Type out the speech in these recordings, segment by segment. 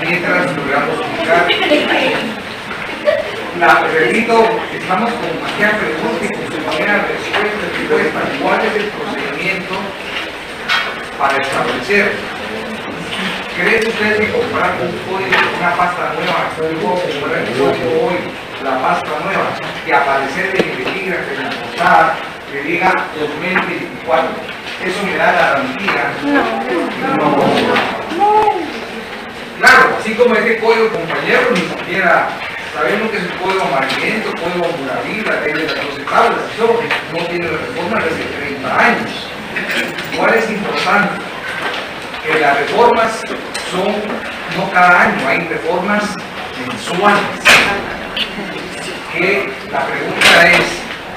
mientras logramos ubicar. Repito, estamos con cualquier pregunta y con su manera de respuesta. ¿Cuál es el procedimiento para establecer? ¿Creen ustedes que comprar un código, una pasta nueva, comprar el código hoy, la pasta nueva, que aparecer en el epígrafe, en la portada, que diga 2024, eso me da la garantía? No. Claro, así como ese código, compañero, ni siquiera sabemos que es un código amarillento, código Muravil, la ley de las 12 tablas, eso no tiene reforma desde 30 años. ¿Cuál es importante? Que las reformas son no cada año, hay reformas mensuales. Que la pregunta es,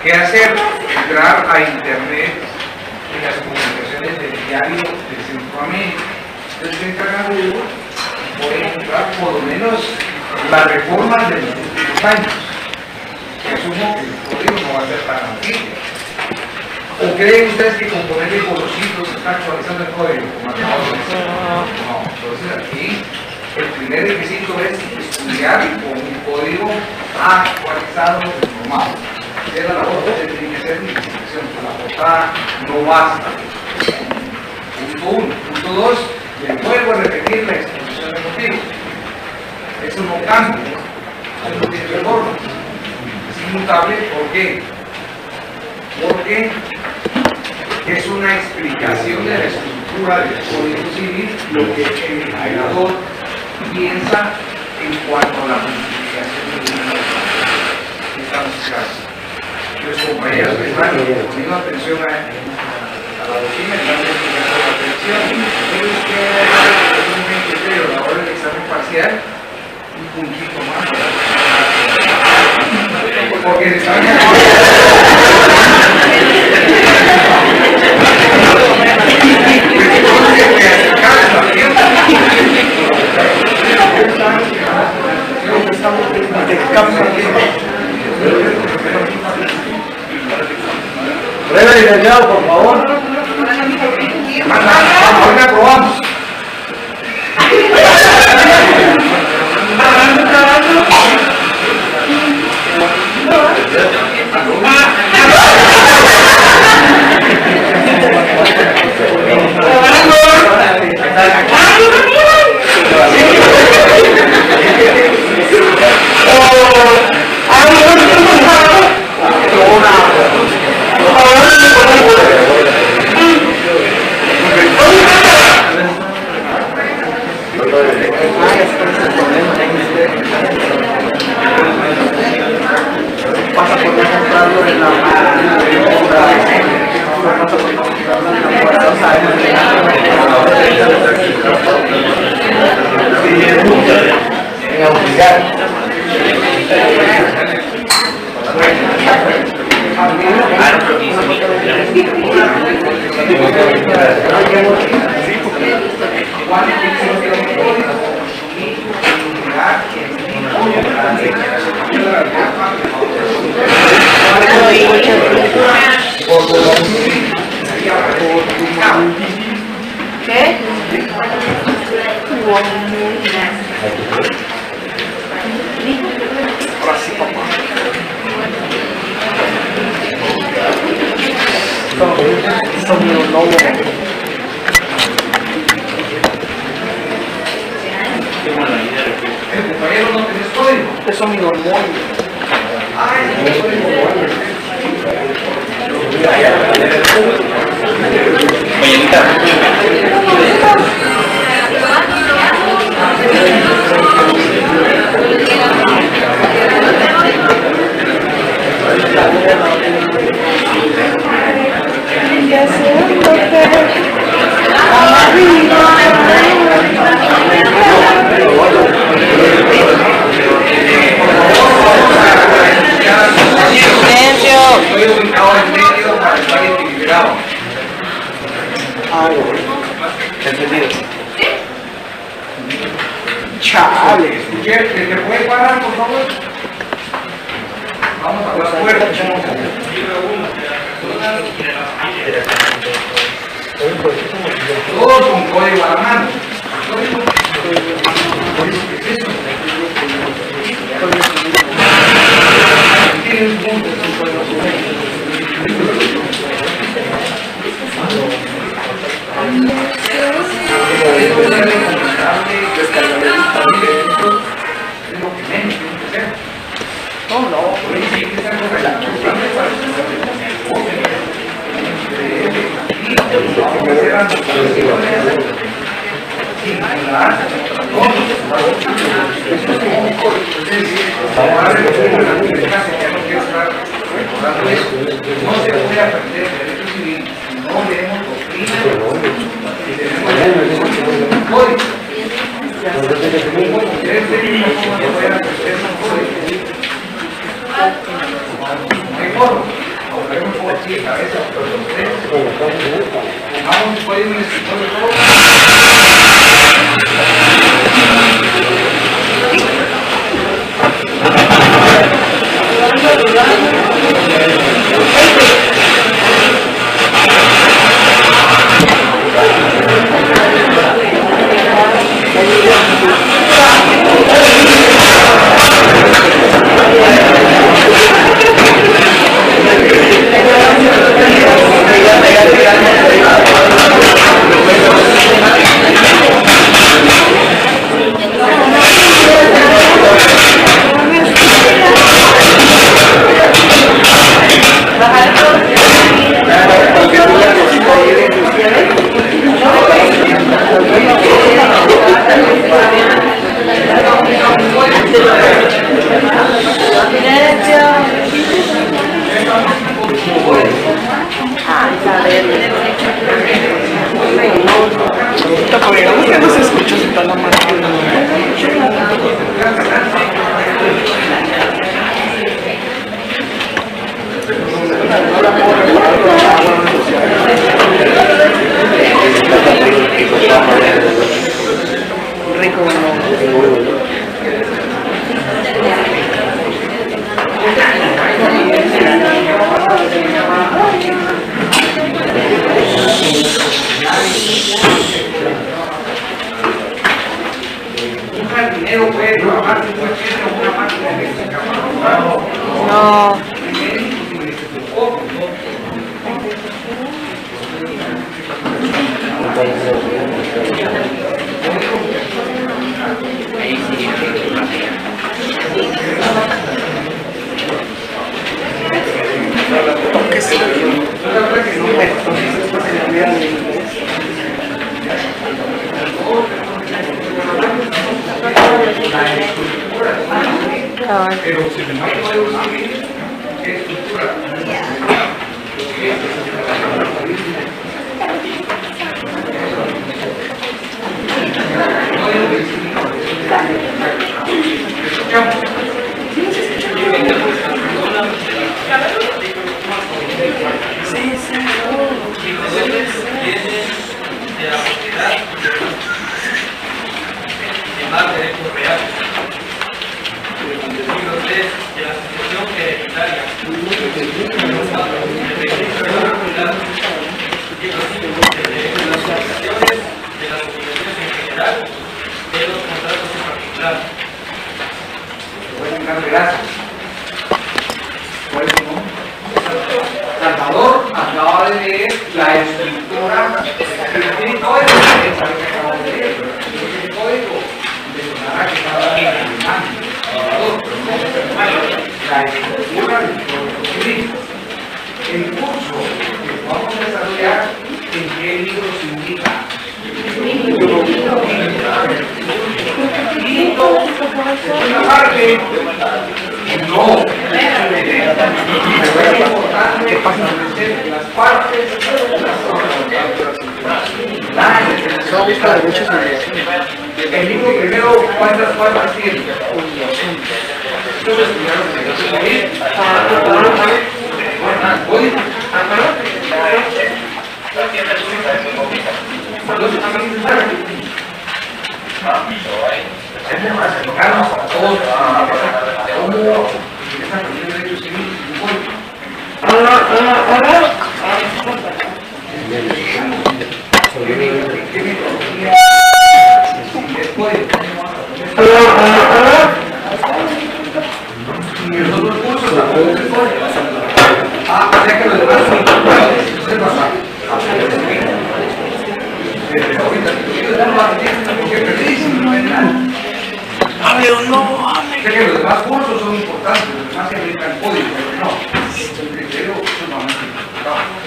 ¿qué hacer? Entrar a internet en las comunicaciones del diario de Centroamérica. Entonces entran a Google y pueden encontrar por lo menos las reformas de los últimos años. Asumo que el código no va a ser tan antiguo. ¿O creen ustedes que con ponerle colorcitos se está actualizando el código? No, entonces aquí el primer requisito es estudiar con un código actualizado y informado. Esa es la labor, tiene que ser mi investigación, la portada no basta. Punto 1. Punto 2, le vuelvo a repetir la exposición de motivos. Eso no cambia, eso no tiene reforma. Es inmutable, ¿por qué? Porque es una explicación de la estructura del Código Civil, lo que el legislador piensa en cuanto a la modificación de una norma. Estamos claros. Los compañeros que están poniendo atención a la bocina, están explicando la atención. Ellos quieren un 23 a la hora del examen parcial, un puntito más. Porque están Prueba, licenciado, por favor. Ahora probamos. ¿Qué? Ahora sí, papá. El compañero no tenés código. Eso es mi hormona. Ay, no código. Estoy ubicado en medio para estar equilibrado. Entendido. Chale. ¿Te puede parar, por favor? Vamos a la puerta. Todos con código a la mano. serán sí, la no se puede aprender derecho civil si no leemos doctrina y tenemos código. No hay forma. Ahora un poco aquí de cabeza, pongamos un código en el escritorio todo. Pero si no hay código civil, ¿qué estructura? Salvador acaba de leer la estructura del código. El código de Sonara que estaba Salvador, la estructura del código civil. El curso que vamos a desarrollar, ¿en qué libro se indica? Una parte, no. Es importante establecer que las partes el libro primero, ¿cuántas partes tiene? Entonces, acercarnos a todos cómo empiezan a aprender derecho civil y código. Y los otros cursos tampoco se ponen. O sea que los demás son iguales. Entonces vas a sé que los demás cursos son importantes, los demás se aplican código, pero no. El criterio es sumamente importante.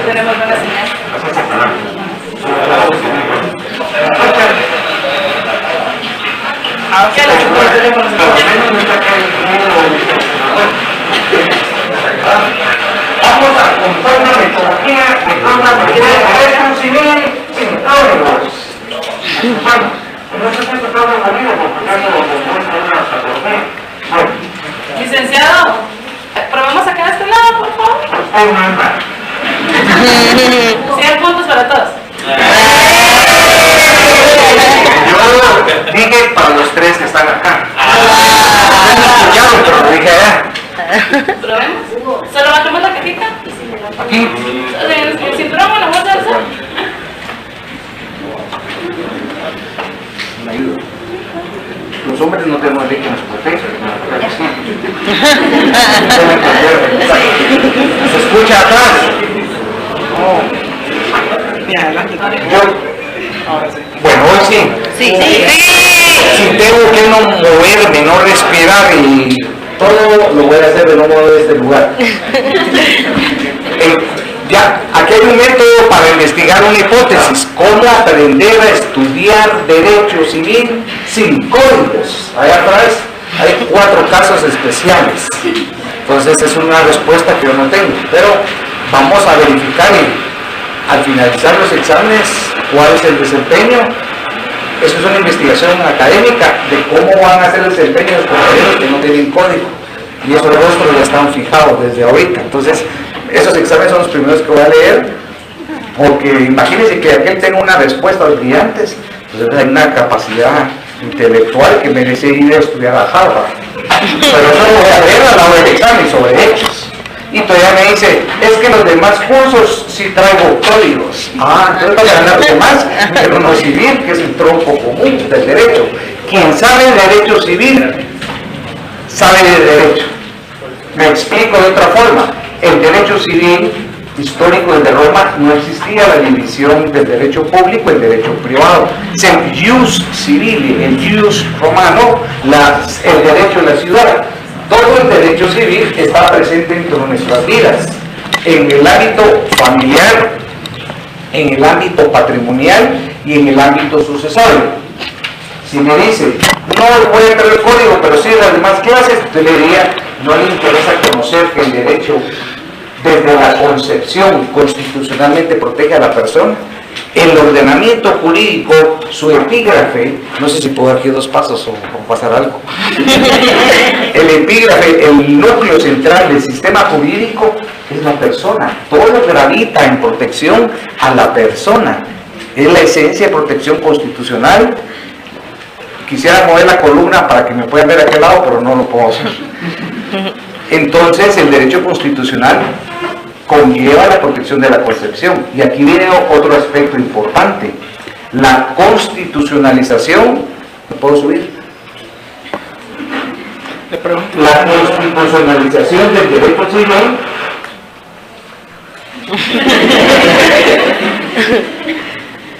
Tenemos buena señal. ¿Qué le chupó el teléfono? Vamos a contar una metodología de una máquina de derecho civil sin códigos. Bueno, no se está tratando de conmigo porque acaso lo muestro una metodología. Bueno, Licenciado, probamos acá de este lado, por favor. hay una más. 100 puntos para todos. Yo dije para los tres que están acá. Pero lo dije allá. ¿Probemos? ¿Solo bajamos la cajita? Aquí. ¿El cinturón o la bolsa del sol? Me ayuda. Los hombres no tenemos leche en su potencia. ¿Se escucha atrás? Oh. Bueno, hoy sí. Sí. Si tengo que no moverme, no respirar y todo lo voy a hacer de no mover de este lugar. Ya, aquí hay un método para investigar una hipótesis. ¿Cómo aprender a estudiar derecho civil sin códigos? Allá atrás hay 4 casos especiales. Entonces es una respuesta que yo no tengo. Pero vamos a verificar al finalizar los exámenes cuál es el desempeño. Eso es una investigación académica de cómo van a ser el desempeño los compañeros que no tienen código. Y esos rostros ya están fijados desde ahorita. Entonces, esos exámenes son los primeros que voy a leer, porque imagínense que aquel tenga una respuesta brillantes, pues hay una capacidad intelectual que merece ir a estudiar a Harvard. Pero eso lo voy a leer a la hora del examen sobre hechos. Y todavía me dice, es que los demás cursos sí traigo códigos. Entonces van a ganar los demás, pero no civil, que es el tronco común del derecho. Quien sabe de derecho civil, sabe de derecho. Me explico de otra forma. El derecho civil histórico desde Roma no existía la división del derecho público y el derecho privado. El ius civili, el ius romano, el derecho de la ciudad. Todo el derecho civil está presente en todas nuestras vidas, en el ámbito familiar, en el ámbito patrimonial y en el ámbito sucesorio. Si me dice, no voy a tener el código, pero sí las demás clases, usted le diría, no le interesa conocer que el derecho desde la concepción constitucionalmente protege a la persona. El ordenamiento jurídico, su epígrafe, no sé si puedo dar aquí 2 pasos o pasar algo. El epígrafe, el núcleo central del sistema jurídico es la persona. Todo gravita en protección a la persona. Es la esencia de protección constitucional. Quisiera mover la columna para que me puedan ver a aquel lado, pero no lo puedo hacer. Entonces, el derecho constitucional conlleva la protección de la concepción. Y aquí viene otro aspecto importante. La constitucionalización. ¿Me puedo subir? La constitucionalización del derecho civil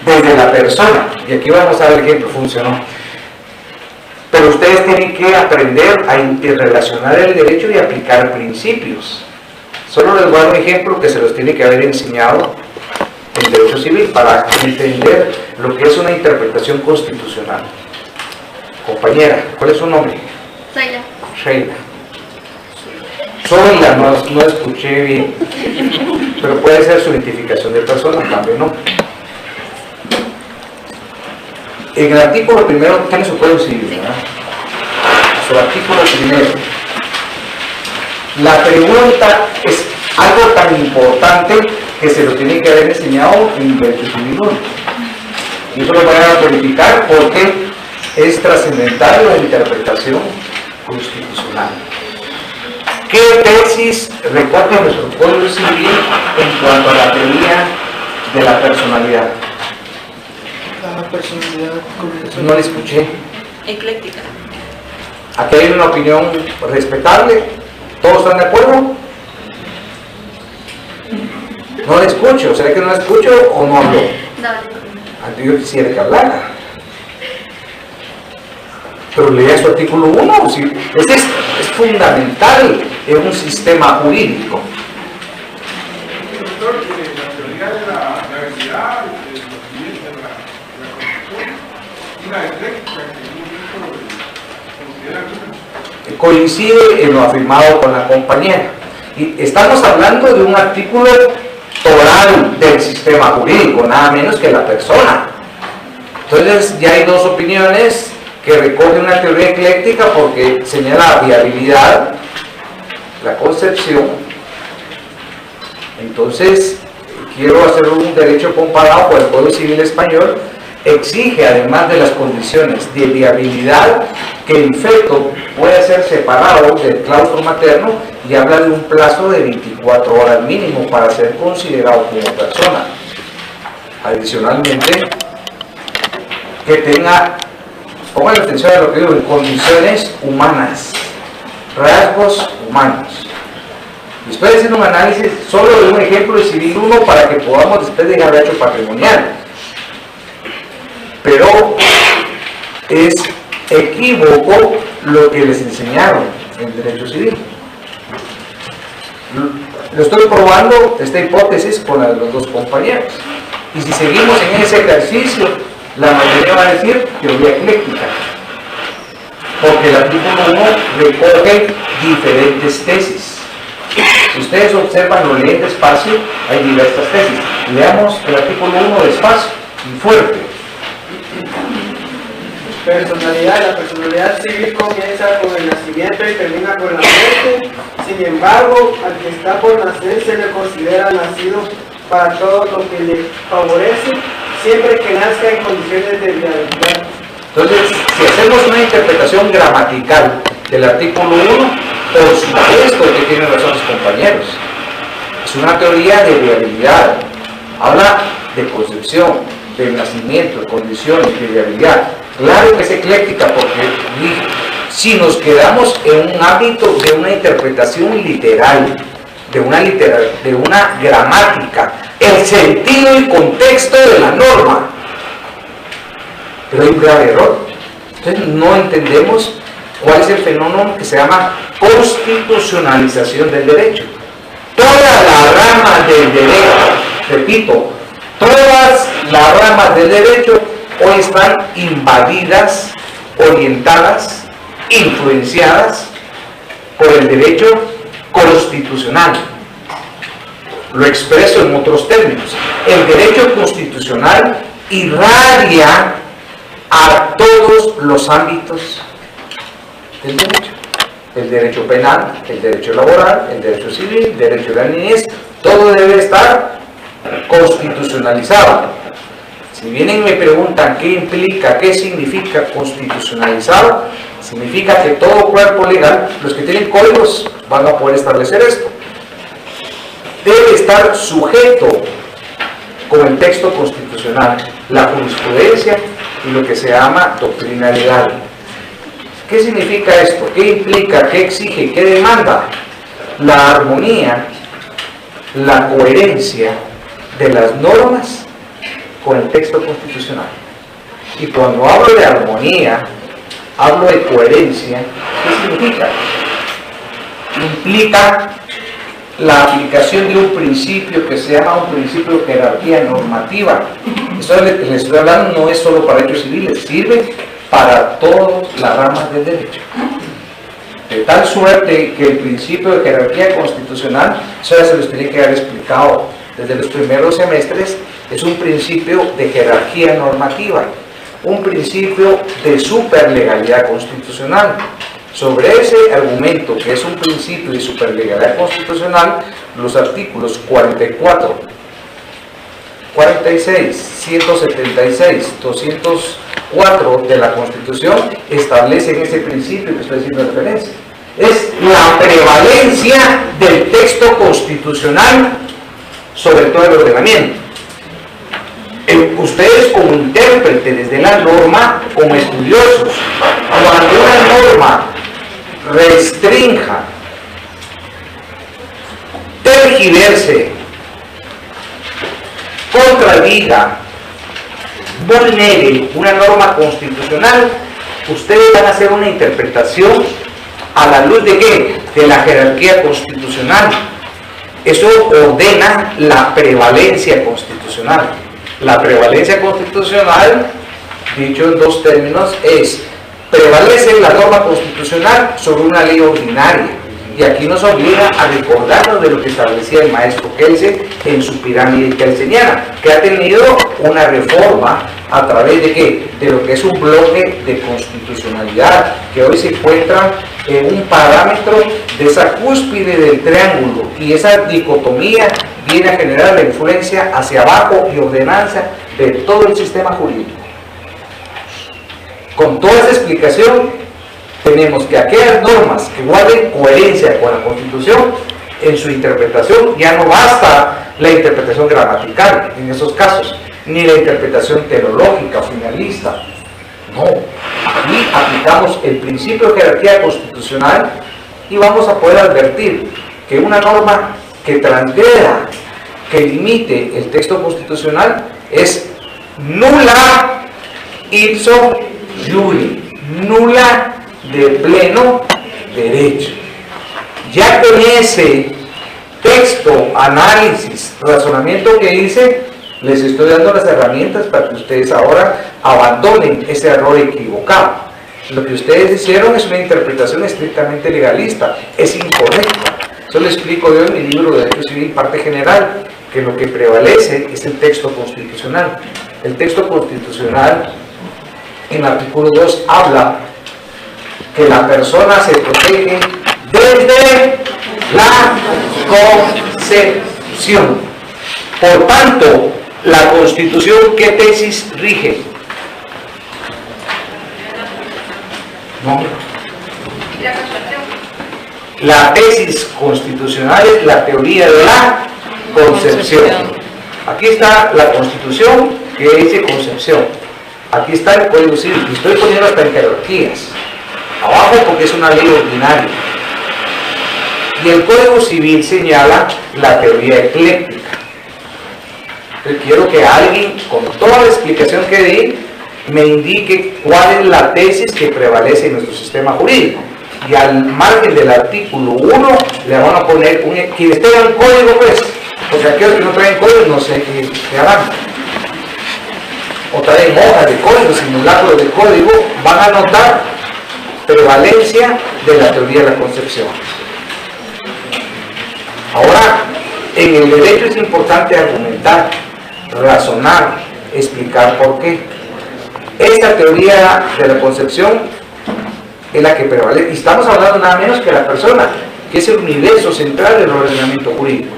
desde la persona. Y aquí vamos a ver qué funcionó. Pero ustedes tienen que aprender a interrelacionar el derecho y aplicar principios. Solo les voy a dar un ejemplo que se los tiene que haber enseñado en derecho civil para entender lo que es una interpretación constitucional. Compañera, ¿cuál es su nombre? Zaira. Sheila. Zoila, no escuché bien. Pero puede ser su identificación de persona, también no. En el artículo primero tiene su código civil, ¿verdad? Su artículo primero. La pregunta es algo tan importante que se lo tiene que haber enseñado en derecho civil 1. Y eso lo van a verificar porque es trascendental la interpretación constitucional. ¿Qué tesis recoge nuestro código civil en cuanto a la teoría de la personalidad? La personalidad. No le escuché. Ecléctica. Aquí hay una opinión respetable. ¿Todos están de acuerdo? No le escucho. ¿Será que no la escucho o no hablo? Yo quisiera que hablara. Pero lea su artículo 1. Si, este es fundamental en un sistema jurídico. nacimiento de la Constitución y la ecléctica que considera coincide en lo afirmado con la compañera. Y estamos hablando de un artículo toral del sistema jurídico, nada menos que la persona. Entonces ya hay dos opiniones que recogen una teoría ecléctica porque señala la viabilidad, la concepción. Entonces quiero hacer un derecho comparado por el Código Civil Español. Exige, además de las condiciones de viabilidad, que el feto pueda ser separado del claustro materno, y habla de un plazo de 24 horas mínimo para ser considerado como persona. Adicionalmente, que tenga, pongan atención a lo que digo, condiciones humanas, rasgos humanos. Después de hacer un análisis solo de un ejemplo de Civil 1 para que podamos después dejar de hecho patrimonial. Pero es equívoco lo que les enseñaron en Derecho Civil. Lo estoy probando, esta hipótesis, con la de los dos compañeros. Y si seguimos en ese ejercicio, la mayoría va a decir teoría ecléctica. Porque el artículo 1 recoge diferentes tesis. Si ustedes observan, lo leen despacio, hay diversas tesis. Leamos el artículo 1 despacio y fuerte. Personalidad. La personalidad civil comienza con el nacimiento y termina con la muerte. Sin embargo, al que está por nacer se le considera nacido para todo lo que le favorece, siempre que nazca en condiciones de viabilidad. Entonces, si hacemos una interpretación gramatical del artículo 1, por supuesto que tienen razón los compañeros. Es una teoría de viabilidad. Habla de concepción, de nacimiento, de condiciones, de viabilidad. Claro que es ecléctica porque si nos quedamos en un ámbito de una interpretación literal, de una gramática, el sentido y contexto de la norma, pero hay un grave error. Entonces no entendemos cuál es el fenómeno que se llama constitucionalización del derecho. Todas las ramas del derecho, repito, todas las ramas del derecho hoy están invadidas, orientadas, influenciadas por el derecho constitucional. Lo expreso en otros términos. El derecho constitucional irradia a todos los ámbitos del derecho. El derecho penal, el derecho laboral, el derecho civil, el derecho de la niñez, todo debe estar constitucionalizado. Si vienen y me preguntan qué implica, qué significa constitucionalizado, significa que todo cuerpo legal, los que tienen códigos van a poder establecer esto. Debe estar sujeto con el texto constitucional, la jurisprudencia y lo que se llama doctrina legal. ¿Qué significa esto? ¿Qué implica? ¿Qué exige? ¿Qué demanda? La armonía, la coherencia de las normas con el texto constitucional. Y cuando hablo de armonía, hablo de coherencia. ¿Qué significa? Implica la aplicación de un principio que se llama un principio de jerarquía normativa. Esto que les estoy hablando no es solo para hechos civiles, sirve para todas las ramas del derecho. De tal suerte que el principio de jerarquía constitucional, eso ya se los tiene que haber explicado desde los primeros semestres, es un principio de jerarquía normativa, un principio de superlegalidad constitucional. Sobre ese argumento, que es un principio de superlegalidad constitucional, los artículos 44, 46, 176, 204 de la Constitución establecen ese principio que estoy haciendo referencia. Es la prevalencia del texto constitucional sobre todo el ordenamiento. Ustedes como intérpretes de la norma, como estudiosos, cuando una norma restrinja, tergiverse, contradiga, vulnere una norma constitucional, ustedes van a hacer una interpretación a la luz de ¿qué? De la jerarquía constitucional. Eso ordena la prevalencia constitucional. La prevalencia constitucional, dicho en dos términos, es prevalece la norma constitucional sobre una ley ordinaria. Y aquí nos obliga a recordarnos de lo que establecía el maestro Kelsen en su pirámide kelseniana, que ha tenido una reforma a través de ¿qué? De lo que es un bloque de constitucionalidad, que hoy se encuentra en un parámetro de esa cúspide del triángulo, y esa dicotomía viene a generar la influencia hacia abajo y ordenanza de todo el sistema jurídico. Con toda esa explicación, tenemos que aquellas normas que guarden coherencia con la Constitución, en su interpretación ya no basta la interpretación gramatical en esos casos, ni la interpretación teológica, finalista. No, aquí aplicamos el principio de jerarquía constitucional y vamos a poder advertir que una norma que transgreda, que limite el texto constitucional, es nula ipso iure, nula de pleno derecho. Ya con ese texto, análisis, razonamiento que hice, les estoy dando las herramientas para que ustedes ahora abandonen ese error equivocado. Lo que ustedes hicieron es una interpretación estrictamente legalista, es incorrecta. Eso lo explico yo en mi libro de Derecho Civil, parte general, que lo que prevalece es el texto constitucional. El texto constitucional, en el artículo 2, habla que la persona se protege desde la concepción. Por tanto, la Constitución, ¿qué tesis rige? No. La tesis constitucional es la teoría de la concepción. Aquí está la Constitución, que dice concepción. Aquí está el Código Civil, y estoy poniendo hasta en jerarquías. Abajo porque es una ley ordinaria. Y el Código Civil señala la teoría ecléctica. Entonces quiero que alguien, con toda la explicación que di, me indique cuál es la tesis que prevalece en nuestro sistema jurídico. Y al margen del artículo 1 le van a poner quienes tengan código, pues, porque aquellos que no traen código no sé qué harán. O traen hojas de código, simulacros de código, van a notar prevalencia de la teoría de la concepción. Ahora, en el derecho es importante argumentar, razonar, explicar por qué. Esta teoría de la concepción es la que prevalece. Y estamos hablando nada menos que la persona, que es el universo central del ordenamiento jurídico.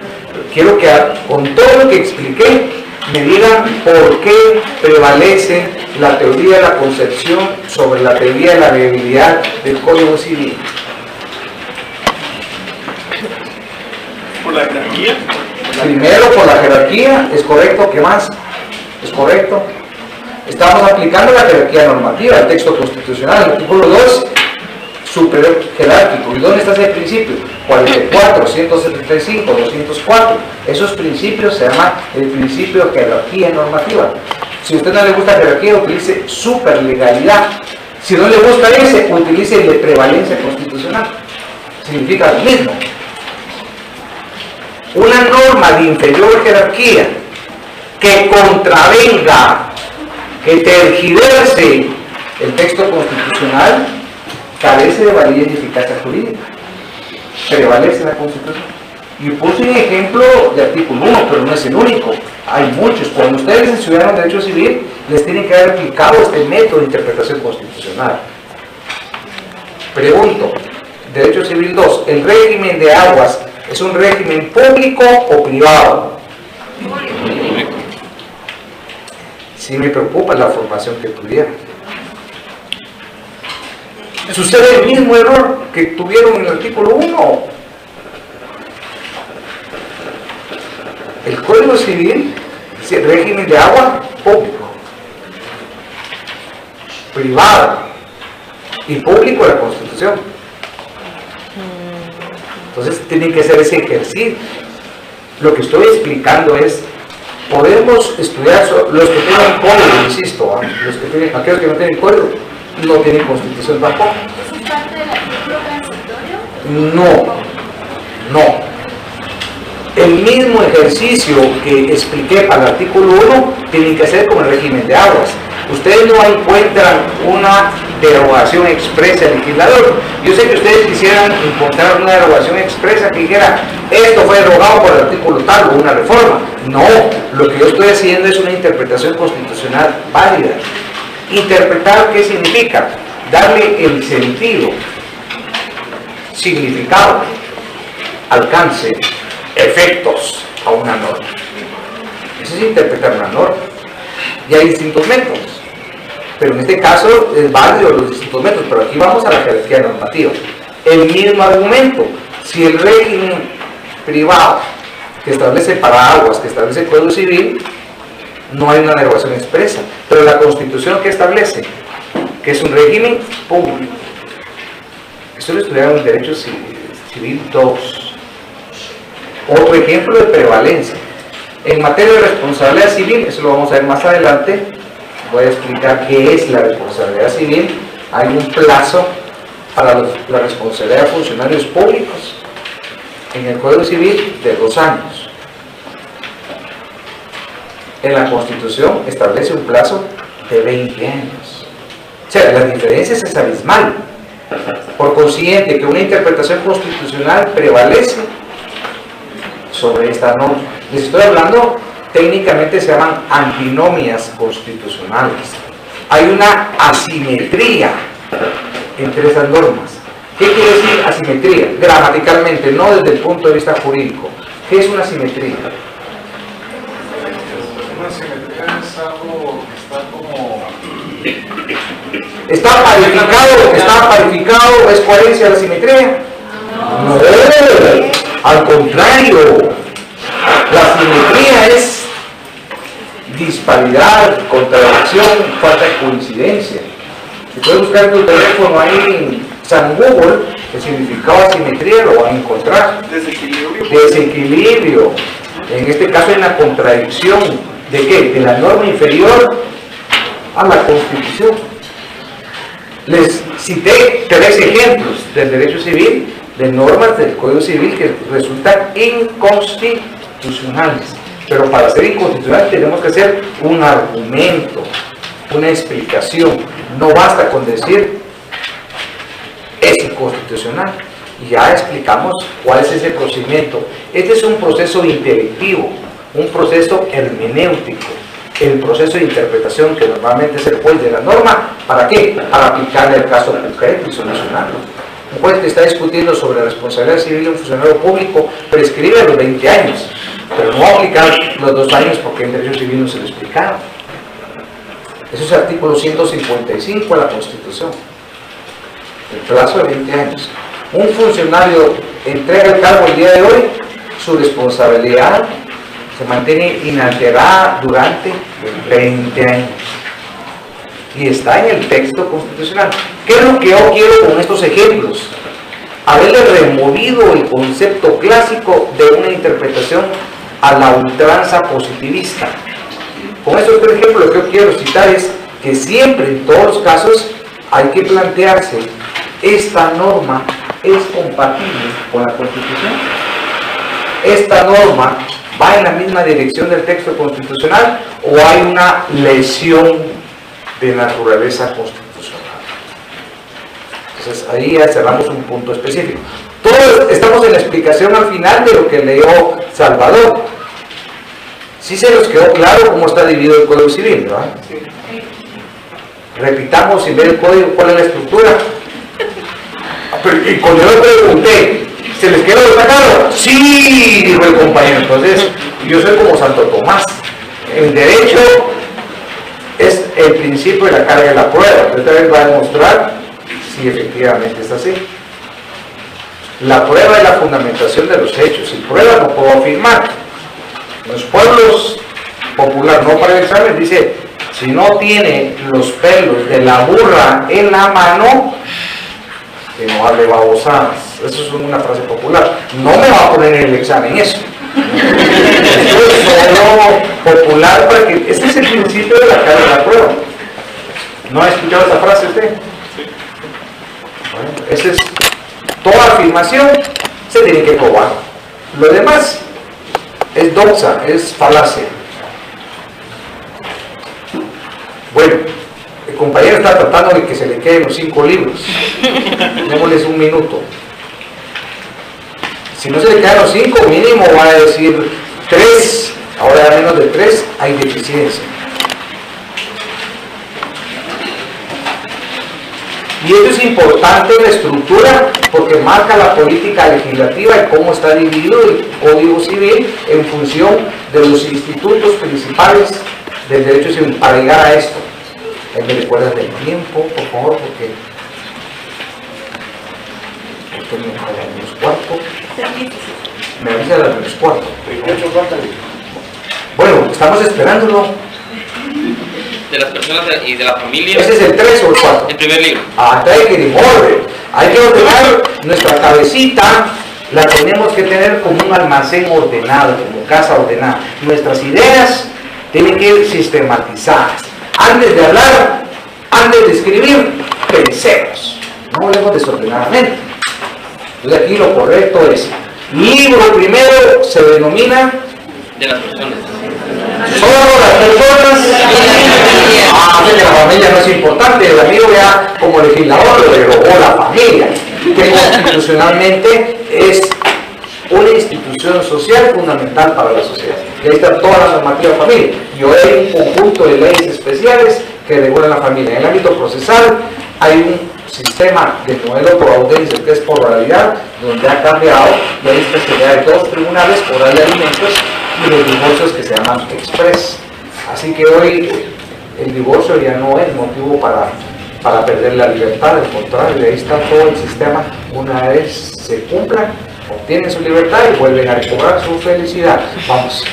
Quiero que con todo lo que expliqué, me digan por qué prevalece la teoría de la concepción sobre la teoría de la viabilidad del Código Civil. ¿Por la jerarquía? Primero, por la jerarquía, ¿es correcto? ¿Qué más? ¿Es correcto? Estamos aplicando la jerarquía normativa, el texto constitucional, el artículo 2, superior jerárquico. ¿Y dónde está ese principio? 44, 175, 204. Esos principios se llaman el principio de jerarquía normativa. Si a usted no le gusta jerarquía, utilice superlegalidad. Si no le gusta ese, utilice el de prevalencia constitucional. Significa lo mismo. Una norma de inferior jerarquía que contravenga, que tergiverse el texto constitucional, carece de validez y eficacia jurídica. Prevalece la Constitución. Y puse un ejemplo de artículo 1, pero no es el único. Hay muchos. Cuando ustedes estudiaron Derecho Civil, les tienen que haber aplicado este método de interpretación constitucional. Pregunto, Derecho Civil 2, ¿el régimen de aguas es un régimen público o privado? Sí me preocupa la formación que tuvieron. Sucede el mismo error que tuvieron en el artículo 1. El Código Civil dice régimen de agua público, privado y público la Constitución. Entonces tienen que hacer ese ejercicio. Lo que estoy explicando es, podemos estudiar los que tienen código, insisto, los que tienen, aquellos que no tienen código, no tienen Constitución tampoco. ¿Eso es parte del artículo transitorio? No. El mismo ejercicio que expliqué para el artículo 1 tienen que hacer con el régimen de aguas. Ustedes no encuentran una derogación expresa del legislador. Yo sé que ustedes quisieran encontrar una derogación expresa que dijera esto fue derogado por el artículo tal o una reforma. No, lo que yo estoy haciendo es una interpretación constitucional válida. Interpretar, ¿qué significa? Darle el sentido, significado, alcance, efectos a una norma. Eso es interpretar una norma. Y hay distintos métodos, pero en este caso es válido los distintos métodos, pero aquí vamos a la jerarquía normativa. El mismo argumento: si el régimen privado que establece para aguas, que establece el Código Civil, no hay una derogación expresa, pero la Constitución que establece que es un régimen público. Eso lo estudiaron en Derecho Civil 2. Otro ejemplo de prevalencia. En materia de responsabilidad civil, eso lo vamos a ver más adelante, voy a explicar qué es la responsabilidad civil. Hay un plazo para la responsabilidad de funcionarios públicos en el Código Civil de 2 años. En la Constitución establece un plazo de 20 años. O sea, la diferencia es abismal. Por consiguiente, que una interpretación constitucional prevalece sobre esta norma. Les estoy hablando, técnicamente se llaman antinomias constitucionales. Hay una asimetría entre esas normas. ¿Qué quiere decir asimetría? Gramaticalmente, no desde el punto de vista jurídico. ¿Qué es una asimetría? Una simetría es algo que está como... ¿Está parificado? ¿Es coherencia la simetría? No, al contrario. La simetría es disparidad, contradicción, falta de coincidencia. Si puedes buscar en tu teléfono ahí en San Google, el significado de asimetría lo van a encontrar. Desequilibrio. En este caso hay una contradicción. ¿De qué? De la norma inferior a la Constitución. Les cité 3 ejemplos del derecho civil, de normas del Código Civil que resultan inconstitucionales. Pero para ser inconstitucional tenemos que hacer un argumento, una explicación. No basta con decir es inconstitucional. Y ya explicamos cuál es ese procedimiento. Este es un proceso intelectivo, un proceso hermenéutico, el proceso de interpretación que normalmente es el juez de la norma. ¿Para qué? Para aplicarle el caso concreto y solucionarlo. Un juez que está discutiendo sobre la responsabilidad civil de un funcionario público prescribe a los 20 años, pero no va a aplicar los 2 años porque en derecho civil no se lo explicaron. Eso es el artículo 155 de la Constitución. El plazo de 20 años. Un funcionario entrega el cargo el día de hoy, su responsabilidad se mantiene inalterada durante 20 años. Y está en el texto constitucional. ¿Qué es lo que yo quiero con estos ejemplos? Haberle removido el concepto clásico de una interpretación a la ultranza positivista. Con estos 3 ejemplos lo que yo quiero citar es que siempre, en todos los casos, hay que plantearse: ¿esta norma es compatible con la Constitución? ¿Esta norma va en la misma dirección del texto constitucional o hay una lesión de naturaleza constitucional? Entonces ahí ya cerramos un punto específico. Todos estamos en la explicación al final de lo que leyó Salvador. ¿Sí se nos quedó claro cómo está dividido el Código Civil, verdad? Sí. Repitamos sin ver el código cuál es la estructura. Y cuando yo le pregunté, ¿se les quedó destacado? Sí, dijo el compañero. Entonces, yo soy como Santo Tomás. En derecho es el principio de la carga de la prueba. Esta vez va a demostrar si efectivamente es así. La prueba es la fundamentación de los hechos. Sin prueba no puedo afirmar. En los pueblos populares, no para el examen, dice: si no tiene los pelos de la burra en la mano, que no hable babosadas. Eso es una frase popular. No me va a poner en el examen eso. Esto es solo popular para que... Este es el principio de la carga de la prueba. ¿No ha escuchado esa frase usted? Bueno, esa es... Toda afirmación se tiene que probar. Lo demás es doxa, es falacia. Bueno, el compañero está tratando de que se le queden los 5 libros. Démosles un minuto. Si no se le quedan los 5, mínimo va a decir 3. Ahora menos de 3 hay deficiencia. Y esto es importante en la estructura porque marca la política legislativa y cómo está dividido el Código Civil en función de los institutos principales del derecho civil para llegar a esto. Ahí me recuerdan del tiempo, por favor, porque esto me falla en los cuartos. Me avisa a las menos cuarto. Bueno, estamos esperándolo. De las personas y de la familia. ¿Ese es el 3 o el 4? El primer libro. Hay que orden. Hay que ordenar nuestra cabecita, la tenemos que tener como un almacén ordenado, como casa ordenada. Nuestras ideas tienen que ir sistematizadas. Antes de hablar, antes de escribir, pensemos. No hablemos desordenadamente. Entonces aquí lo correcto es, libro primero se denomina De las personas. solo las personas. Que la familia no es importante, el amigo ya como legislador lo derogó la familia, que constitucionalmente es una institución social fundamental para la sociedad. Y ahí está toda la normativa de familia. Y hoy hay un conjunto de leyes especiales que regulan la familia. En el ámbito procesal hay un sistema de modelo por audiencia que es por oralidad, donde ha cambiado, y hay especialidad de 2 tribunales, oral de alimentos, y los divorcios que se llaman express. Así que hoy el divorcio ya no es motivo para perder la libertad, al contrario, ahí está todo el sistema. Una vez se cumplan, obtienen su libertad y vuelven a recobrar su felicidad. Vamos.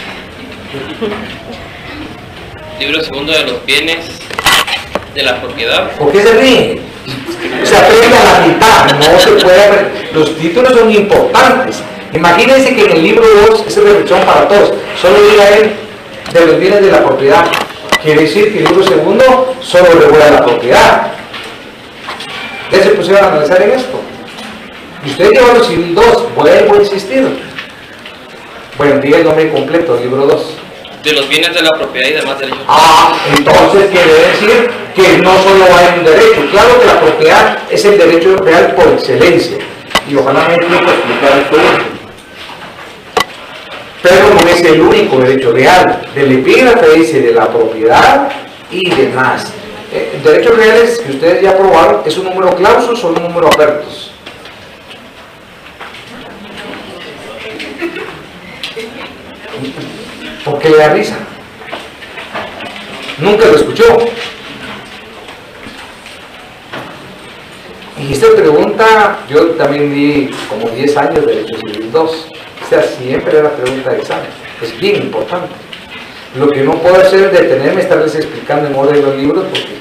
Libro segundo de los bienes de la propiedad. ¿Por qué se ríen? Se aprende a la mitad, no se puede aprender. Los títulos son importantes. Imagínense que en el libro 2, esa es reflexión para todos, solo diga él de los bienes de la propiedad. Quiere decir que el libro segundo solo regula la propiedad. ¿Ya se pusieron a analizar en esto? Y ustedes llevan los civil 2, vuelvo a insistir. Bueno, diga el nombre completo, libro 2. De los bienes de la propiedad y demás derechos. Entonces quiere decir que no solo hay un derecho. Claro que la propiedad es el derecho real por excelencia. Y ojalá me explique explicar esto último. Pero no es el único derecho real. Del epígrafe dice de la propiedad y demás. Derechos reales que ustedes ya aprobaron, ¿es un número clausus o un número apertus? ¿Por qué le da risa? Nunca lo escuchó. Y esta pregunta, yo también di como 10 años de Derecho Civil 2. O sea, siempre era pregunta de examen. Es bien importante. Lo que no puedo hacer es detenerme, estarles explicando en orden los libros porque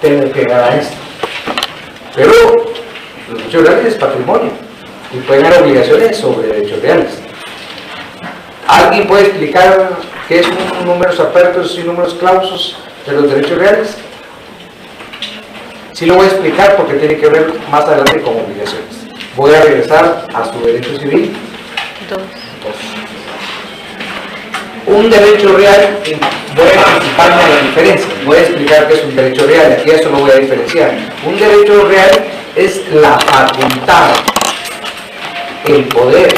tengo que llegar a esto. Pero los derechos reales es patrimonio y pueden haber obligaciones sobre derechos reales. ¿Alguien puede explicar qué es un números apertos y números clausus de los derechos reales? Sí lo voy a explicar porque tiene que ver más adelante con obligaciones. Voy a regresar a su derecho civil. 2. Un derecho real, voy a anticiparme a la diferencia, voy a explicar qué es un derecho real, aquí eso lo voy a diferenciar. Un derecho real es la facultad, el poder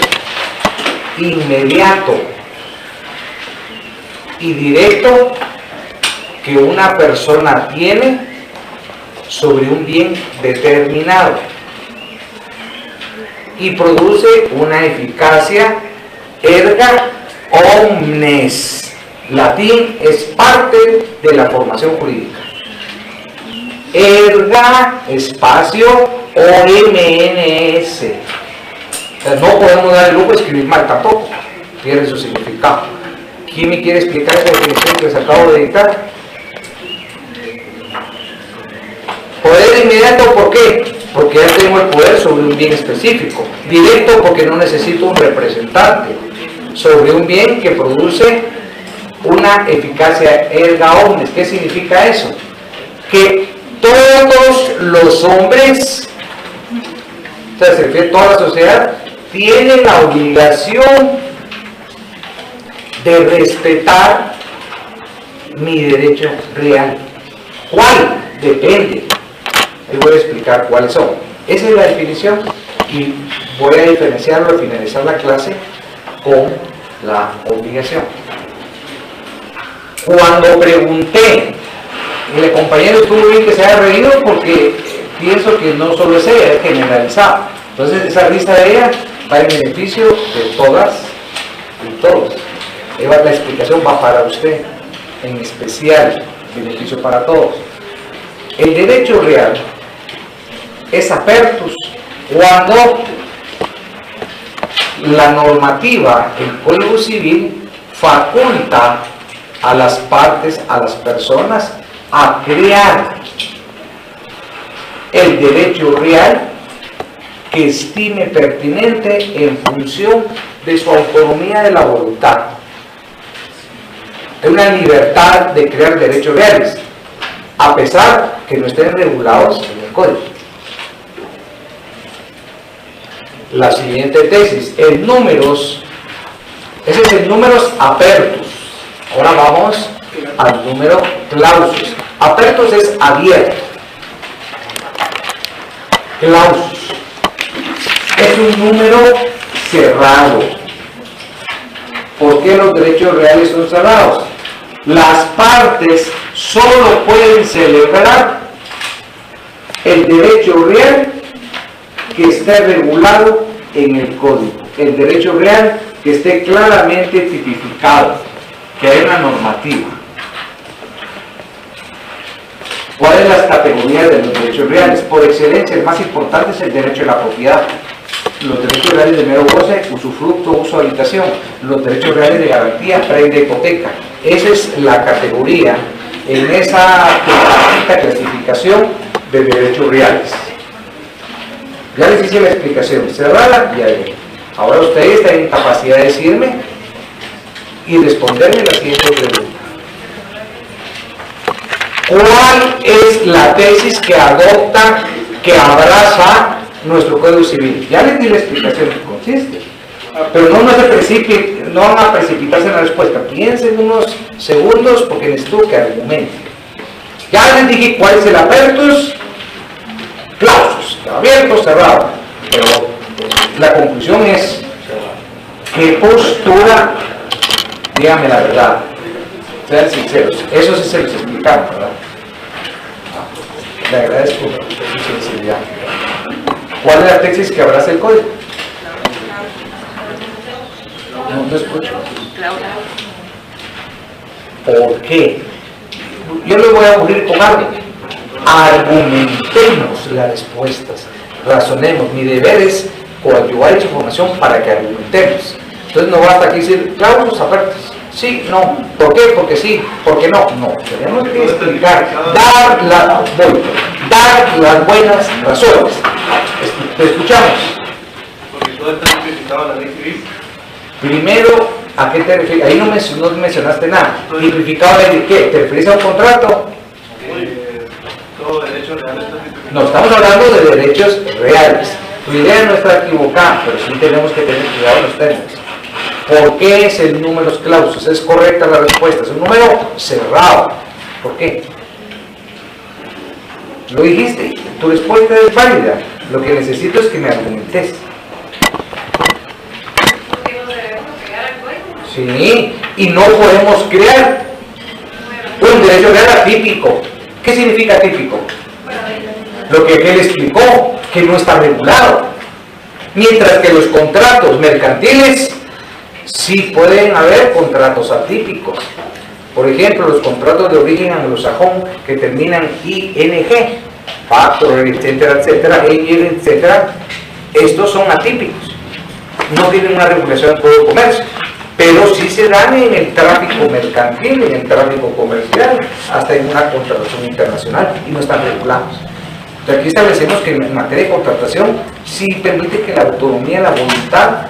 inmediato y directo que una persona tiene sobre un bien determinado y produce una eficacia erga omnes. Latín es parte de la formación jurídica. Erga espacio OMNS. O sea, no podemos dar el lujo de escribir mal tampoco, pierde su significado. ¿Quién me quiere explicar esa definición que les acabo de dictar? Poder inmediato, ¿por qué? Porque ya tengo el poder sobre un bien específico. Directo, porque no necesito un representante. Sobre un bien que produce una eficacia erga omnes. ¿Qué significa eso? Que todos los hombres, o sea, se refiere a toda la sociedad, tienen la obligación de respetar mi derecho real. ¿Cuál? Depende. Les voy a explicar cuáles son. Esa es la definición y voy a diferenciarlo al finalizar la clase con la obligación. Cuando pregunté, y el compañero estuvo bien que se haya reído porque pienso que no solo es ella, es generalizado. Entonces esa risa de ella va en beneficio de todas y todos. La explicación va para usted, en especial, beneficio para todos. El derecho real es apertus cuando la normativa, el Código Civil, faculta a las partes, a las personas, a crear el derecho real que estime pertinente en función de su autonomía de la voluntad. Hay una libertad de crear derechos reales, a pesar que no estén regulados en el Código. La siguiente tesis, el números, ese es el números apertus. Ahora vamos al número clausus. Apertus es abierto. Clausus es un número cerrado. ¿Por qué los derechos reales son cerrados? Las partes solo pueden celebrar el derecho real que esté regulado en el código, el derecho real que esté claramente tipificado, que haya una normativa. ¿Cuáles las categorías de los derechos reales? Por excelencia, el más importante es el derecho a la propiedad. Los derechos reales de mero goce, usufructo, uso, habitación. Los derechos reales de garantía, previa hipoteca. Esa es la categoría en esa clasificación de derechos reales. Ya les hice la explicación cerrada y ahí. Ahora ustedes tienen capacidad de decirme y responderme la siguiente pregunta. ¿Cuál es la tesis que adopta, que abraza nuestro Código Civil? Ya les di la explicación que consiste, pero no van a precipitarse en la respuesta. Piensen unos segundos porque necesito que argumenten. Ya les dije cuál es el apertus clausus, abierto, cerrado, pero la conclusión es: ¿qué postura? Díganme la verdad, sean sinceros. Eso sí se los explicamos, ¿verdad? Le agradezco su sinceridad. ¿Cuál es la tesis que abraza el código? No escucho. ¿Por qué? Yo les voy a aburrir con algo. Argumentemos las respuestas, razonemos. Mi deber es coadyuvar esa información para que argumentemos. Entonces no basta aquí decir clausus apertus. Sí, no. ¿Por qué? Porque sí. ¿Por qué no? No. Tenemos que explicar, dar las buenas razones. ¿Te escuchamos? Porque todo está tipificado en la ley civil. Primero, ¿a qué te refieres? Ahí no mencionaste nada. ¿Tipificado de qué? ¿Te refieres a un contrato? Todo derecho real está tipificado. No, estamos hablando de derechos reales. Tu idea no está equivocada, pero sí tenemos que tener cuidado en los términos. ¿Por qué es el número clausus? Es correcta la respuesta. Es un número cerrado. ¿Por qué? Lo dijiste. Tu respuesta es válida. Lo que necesito es que me argumentes. Sí, y no podemos crear un derecho real atípico. ¿Qué significa atípico? Lo que él explicó, que no está regulado. Mientras que los contratos mercantiles sí pueden haber contratos atípicos. Por ejemplo, los contratos de origen anglosajón que terminan ING, factor, etcétera, etcétera, etcétera, estos son atípicos. No tienen una regulación del Código de Comercio, pero sí se dan en el tráfico mercantil, en el tráfico comercial, hasta en una contratación internacional, y no están regulados. Entonces aquí establecemos que en materia de contratación sí permite que la autonomía, la voluntad,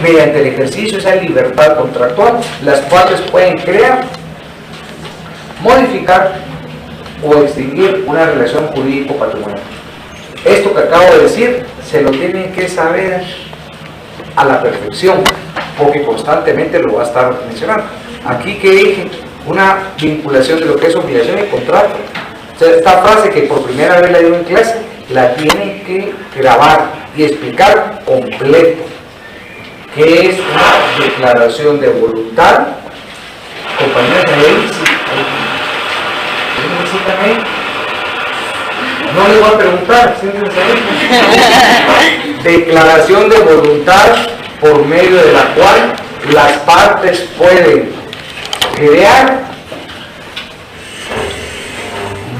mediante el ejercicio de esa libertad contractual, las partes pueden crear, modificar o extinguir una relación jurídico-patrimonial. Esto que acabo de decir se lo tienen que saber a la perfección. porque constantemente lo va a estar mencionando. Aquí que dije, una vinculación de lo que es obligación y contrato. O sea, esta frase que por primera vez la digo en clase, la tienen que grabar y explicar completo. ¿Qué es una declaración de voluntad? Compañeros, ahí. No les voy a preguntar, siéntense ahí. Declaración de voluntad por medio de la cual las partes pueden crear,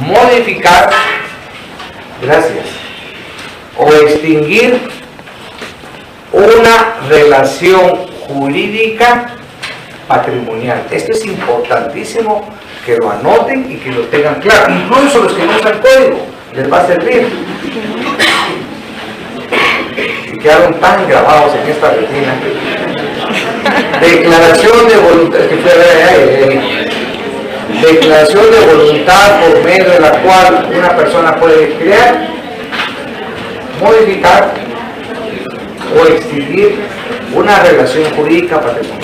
modificar, gracias, o extinguir una relación jurídica patrimonial. Esto es importantísimo que lo anoten y que lo tengan claro. Incluso los que no usan código, les va a servir. Y quedaron tan grabados en esta retina. Declaración de voluntad, declaración de voluntad por medio de la cual una persona puede crear, modificar o extinguir una relación jurídica patrimonial.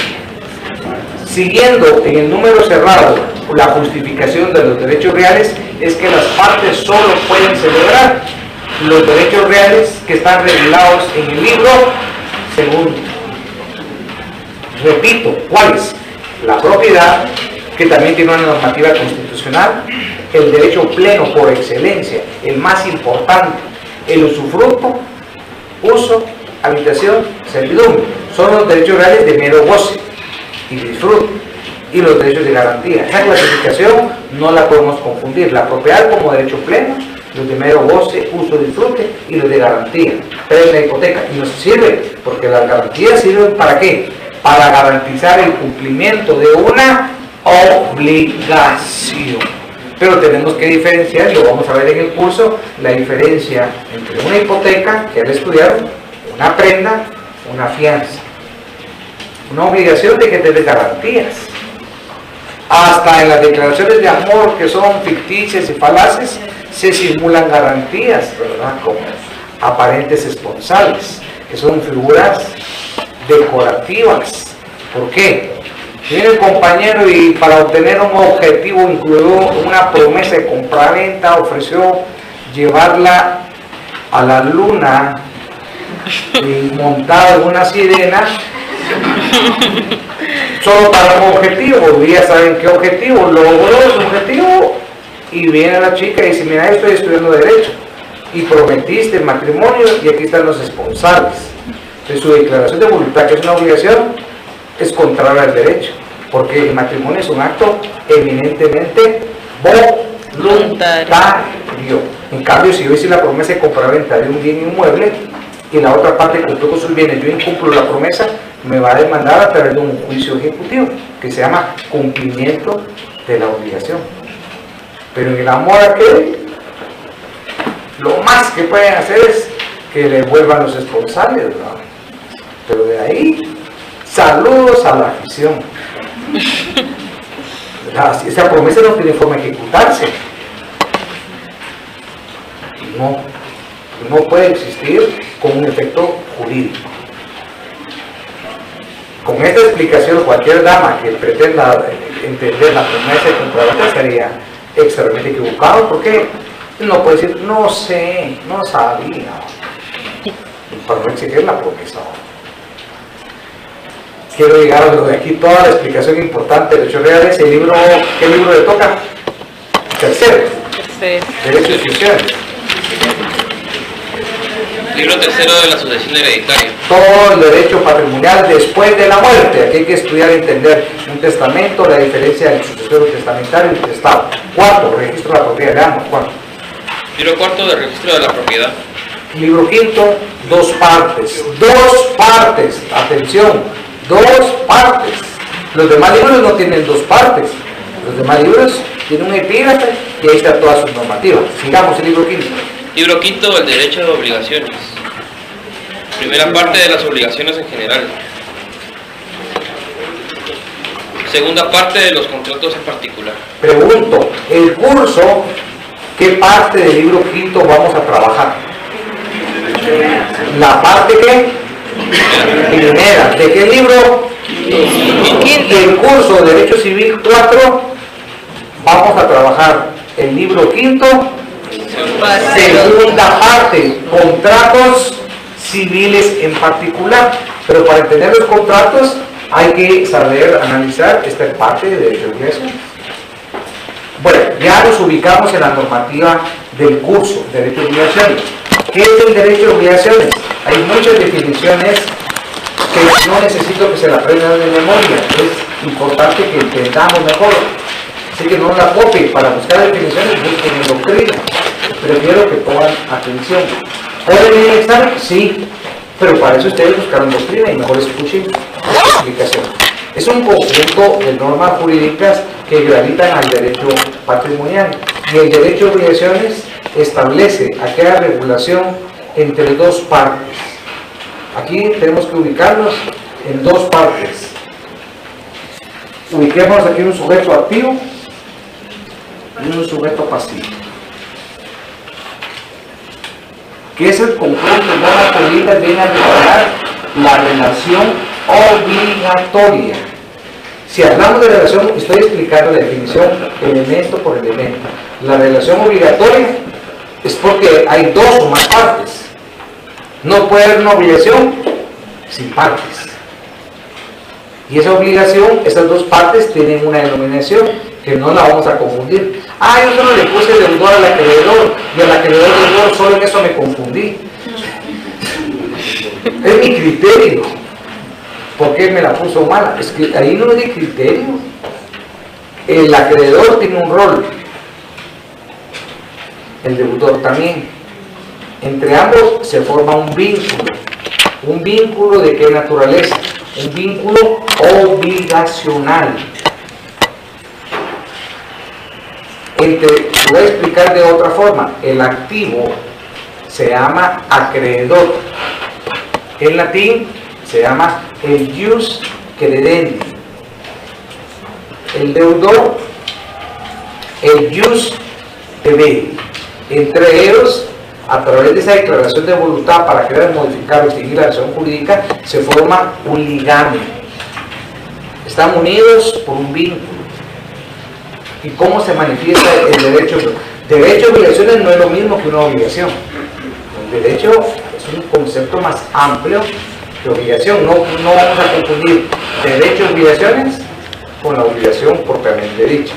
Siguiendo en el número cerrado, la justificación de los derechos reales es que las partes solo pueden celebrar los derechos reales que están regulados en el libro segundo. Repito, ¿cuáles? La propiedad, que también tiene una normativa constitucional, el derecho pleno por excelencia, el más importante, el usufructo, uso, habitación, servidumbre, son los derechos reales de mero goce y disfrute, y los derechos de garantía. Esa clasificación no la podemos confundir, la propiedad como derecho pleno, los de mero goce, uso, disfrute, y los de garantía. Pero la hipoteca, y nos sirve, porque las garantías sirven ¿para qué? Para garantizar el cumplimiento de una obligación. Pero tenemos que diferenciar, y lo vamos a ver en el curso, la diferencia entre una hipoteca, que ya estudiaron, una prenda, una fianza. Una obligación de que te dé garantías. Hasta en las declaraciones de amor, que son ficticias y falaces, se simulan garantías, ¿verdad? Como aparentes esponsales, que son figuras decorativas. ¿Por qué? Viene el compañero y para obtener un objetivo incluyó una promesa de compraventa, ofreció llevarla a la luna y montada en una sirena solo para un objetivo. Y ya saben qué objetivo, logró su objetivo y viene la chica y dice: mira, estoy estudiando derecho y prometiste matrimonio y aquí están los responsables. Entonces su declaración de voluntad, que es una obligación, es contraria al derecho, porque el matrimonio es un acto eminentemente voluntario. En cambio, si yo hice la promesa de compraventa de un bien inmueble y la otra parte cumplió con sus bienes, yo incumplo la promesa, me va a demandar a través de un juicio ejecutivo que se llama cumplimiento de la obligación. Pero en el amor aquel, lo más que pueden hacer es que le vuelvan los responsables, ¿verdad? Pero de ahí, saludos a la afición. Esa promesa no tiene forma de ejecutarse. No puede existir con un efecto jurídico. Con esta explicación, cualquier dama que pretenda entender la promesa de compraventa estaría extremadamente equivocado, porque no puede decir: no sé, no sabía, para no exigir la promesa. Quiero llegar a lo de aquí, toda la explicación importante de derechos reales. El libro, ¿qué libro le toca? Tercero. Derecho de sucesiones. Libro tercero de la sucesión hereditaria. Todo el derecho patrimonial después de la muerte. Aquí hay que estudiar y entender un testamento, la diferencia del sucesorio testamentario y el testado. Cuarto, registro de la propiedad. Veamos, cuarto. Libro cuarto de registro de la propiedad. Libro quinto, dos partes. Dos partes. Atención, dos partes. Los demás libros no tienen dos partes. Los demás libros tienen un epígrafe y ahí está toda su normativa. Sigamos el libro quinto. Libro quinto, el derecho de obligaciones. Primera parte de las obligaciones en general. Segunda parte de los contratos en particular. Pregunto, el curso, ¿qué parte del libro quinto vamos a trabajar? La parte que Primera. ¿De qué libro? El curso de Derecho Civil 4. Vamos a trabajar el libro quinto, segunda parte, contratos civiles en particular. Pero para entender los contratos hay que saber analizar esta parte de derecho de obligaciones. Bueno, ya nos ubicamos en la normativa del curso de derecho de obligaciones. ¿Qué es el derecho de obligaciones? Hay muchas definiciones que no necesito que se la aprendan de memoria. Es importante que entendamos mejor. Así que no la copien. Para buscar definiciones, busquen en doctrina. Prefiero que pongan atención. ¿Pueden ir al examen? Sí. Pero para eso ustedes buscaron doctrina y mejor escuchen la explicación. Es un conjunto de normas jurídicas que gravitan al derecho patrimonial. Y el derecho de obligaciones establece aquella regulación entre dos partes. Aquí tenemos que ubicarnos en dos partes. Ubiquémonos aquí un sujeto activo y un sujeto pasivo, que es el conjunto de normas jurídicas que viene a regular la relación obligatoria. Si hablamos de relación, estoy explicando la definición elemento por elemento. La relación obligatoria es porque hay dos o más partes. No puede haber una obligación sin partes. Y esa obligación, esas dos partes tienen una denominación que no la vamos a confundir. Yo solo le puse deudor al acreedor y al acreedor deudor, solo en eso me confundí. Es mi criterio. ¿Por qué me la puso mala? Es que ahí no es de criterio. El acreedor tiene un rol, el deudor también. Entre ambos se forma un vínculo. ¿Un vínculo de qué naturaleza? Un vínculo obligacional. Voy a explicar de otra forma. El activo se llama acreedor. En latín se llama el ius credendi. El deudor, el ius debendi. Entre ellos, a través de esa declaración de voluntad para crear, modificar o extinguir la relación jurídica, se forma un ligamen. Están unidos por un vínculo. ¿Y cómo se manifiesta el derecho? Derecho de obligaciones no es lo mismo que una obligación. El derecho es un concepto más amplio que obligación. No vamos a confundir derecho de obligaciones con la obligación propiamente dicha.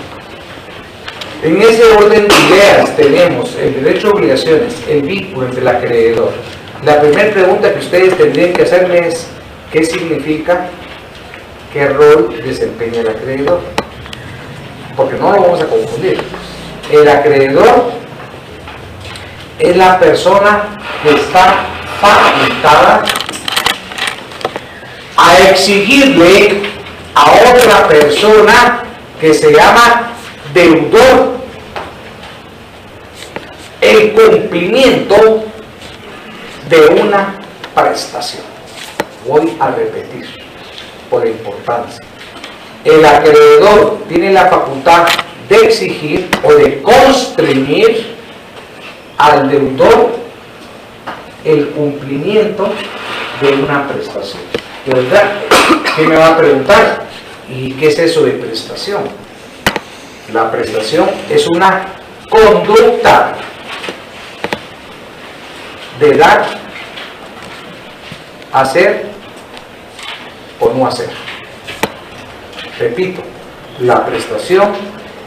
En ese orden de ideas tenemos el derecho de obligaciones, el vínculo entre el acreedor. La primera pregunta que ustedes tendrían que hacerme es: ¿qué significa? ¿Qué rol desempeña el acreedor? Porque no lo vamos a confundir. El acreedor es la persona que está facultada a exigirle a otra persona que se llama deudor el cumplimiento de una prestación. Voy a repetir por la importancia. El acreedor tiene la facultad de exigir o de constreñir al deudor el cumplimiento de una prestación. ¿De verdad? ¿Qué me va a preguntar? ¿Y qué es eso de prestación? La prestación es una conducta de dar, hacer o no hacer. Repito, la prestación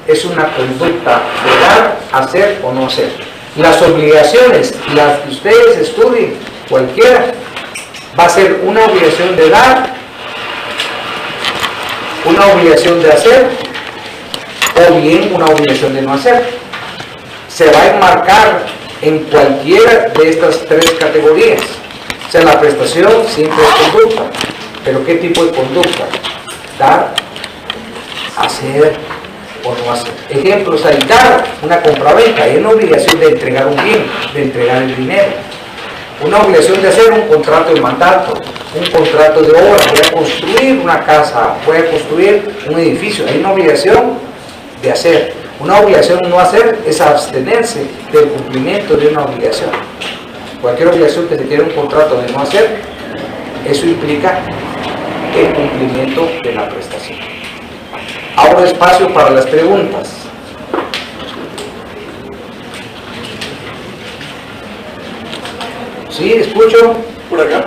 es una conducta de dar, hacer o no hacer. Las obligaciones, las que ustedes estudien, cualquiera, va a ser una obligación de dar, una obligación de hacer, o bien una obligación de no hacer. Se va a enmarcar en cualquiera de estas tres categorías. O sea, la prestación siempre es conducta. ¿Pero qué tipo de conducta? Dar, hacer o no hacer. Ejemplos: hay dar, una compraventa, hay una obligación de entregar un bien, de entregar el dinero. Una obligación de hacer un contrato de mandato, un contrato de obra, voy a construir una casa, voy a construir un edificio. Hay una obligación de hacer. Una obligación no hacer es abstenerse del cumplimiento de una obligación. Cualquier obligación que se quiera un contrato de no hacer Eso implica el cumplimiento de la prestación. Abro espacio para las preguntas. Sí, escucho. Por acá.